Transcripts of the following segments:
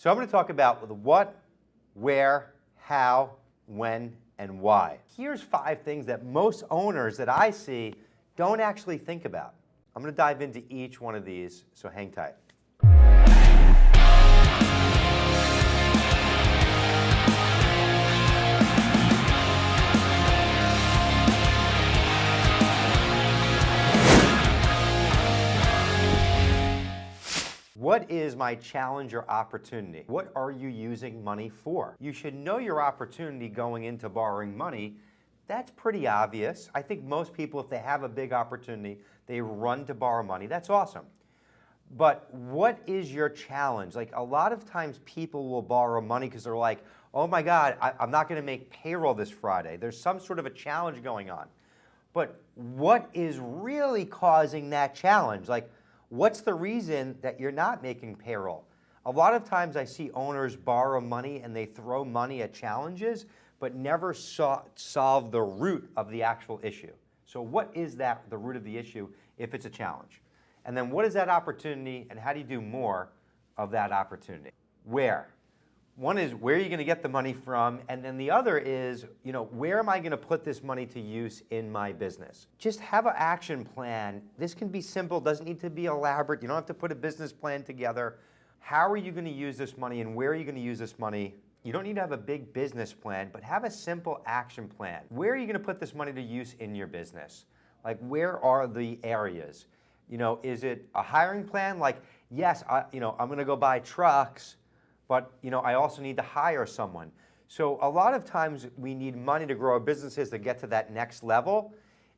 So I'm going to talk about the what, where, how, when, and why. Here's 5 things that most owners that I see don't actually think about. I'm going to dive into each one of these, so hang tight. What is my challenge or opportunity? What are you using money for? You should know your opportunity going into borrowing money. That's pretty obvious. I think most people, if they have a big opportunity, they run to borrow money. That's awesome. But what is your challenge? Like, a lot of times people will borrow money because they're like, oh my God, I'm not going to make payroll this Friday. There's some sort of a challenge going on. But what is really causing that challenge? Like, what's the reason that you're not making payroll? A lot of times I see owners borrow money and they throw money at challenges, but never solve the root of the actual issue. So what is that, the root of the issue, if it's a challenge? And then what is that opportunity, and how do you do more of that opportunity? Where? One is, where are you going to get the money from? And then the other is, where am I going to put this money to use in my business? Just have an action plan. This can be simple, doesn't need to be elaborate. You don't have to put a business plan together. How are you going to use this money, and where are you going to use this money? You don't need to have a big business plan, but have a simple action plan. Where are you going to put this money to use in your business? Like, where are the areas? Is it a hiring plan? Like, yes, I'm going to go buy trucks, but I also need to hire someone. So a lot of times we need money to grow our businesses to get to that next level.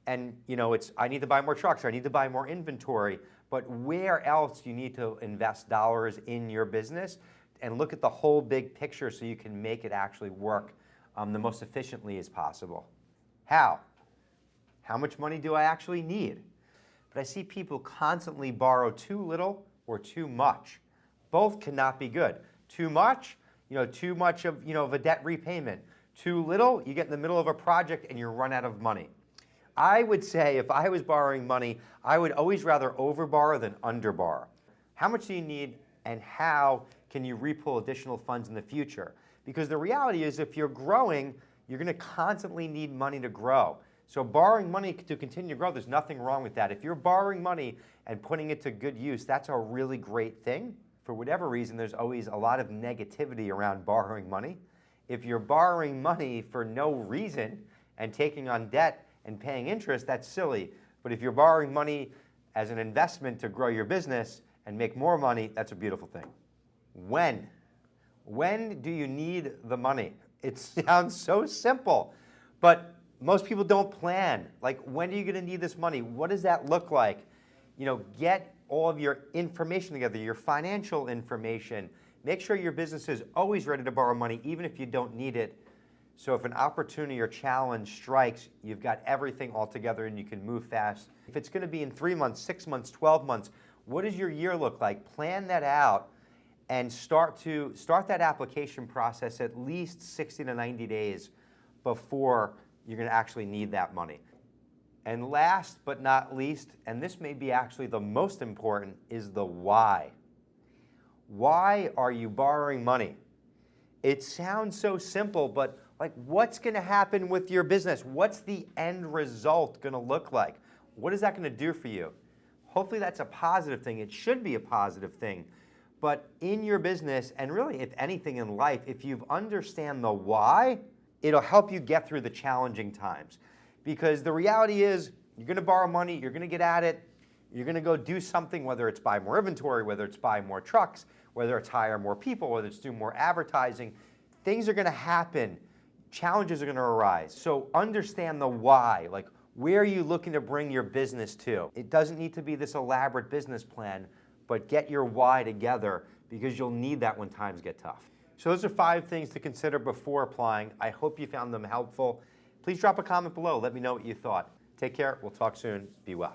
And it's, I need to buy more trucks, or I need to buy more inventory. But where else do you need to invest dollars in your business? And look at the whole big picture so you can make it actually work the most efficiently as possible. How? How much money do I actually need? But I see people constantly borrow too little or too much. Both cannot be good. Too much, too much of a debt repayment. Too little, you get in the middle of a project and you run out of money. I would say if I was borrowing money, I would always rather overborrow than underborrow. How much do you need, and how can you repull additional funds in the future? Because the reality is, if you're growing, you're going to constantly need money to grow. So borrowing money to continue to grow, there's nothing wrong with that. If you're borrowing money and putting it to good use, that's a really great thing. For whatever reason, there's always a lot of negativity around borrowing money. If you're borrowing money for no reason and taking on debt and paying interest, that's silly. But if you're borrowing money as an investment to grow your business and make more money, that's a beautiful thing. When? When do you need the money? It sounds so simple, but most people don't plan. Like, when are you going to need this money? What does that look like? Get all of your information together, your financial information. Make sure your business is always ready to borrow money, even if you don't need it. So if an opportunity or challenge strikes, you've got everything all together and you can move fast. If it's going to be in 3 months, 6 months, 12 months, what does your year look like? Plan that out and start that application process at least 60 to 90 days before you're going to actually need that money. And last but not least, and this may be actually the most important, is the why. Why are you borrowing money? It sounds so simple, but like, what's going to happen with your business? What's the end result going to look like? What is that going to do for you? Hopefully that's a positive thing. It should be a positive thing. But in your business, and really if anything in life, if you understand the why, it'll help you get through the challenging times. Because the reality is, you're going to borrow money, you're going to get at it, you're going to go do something, whether it's buy more inventory, whether it's buy more trucks, whether it's hire more people, whether it's do more advertising. Things are going to happen. Challenges are going to arise. So understand the why. Like, where are you looking to bring your business to? It doesn't need to be this elaborate business plan, but get your why together, because you'll need that when times get tough. So those are 5 things to consider before applying. I hope you found them helpful. Please drop a comment below. Let me know what you thought. Take care. We'll talk soon. Be well.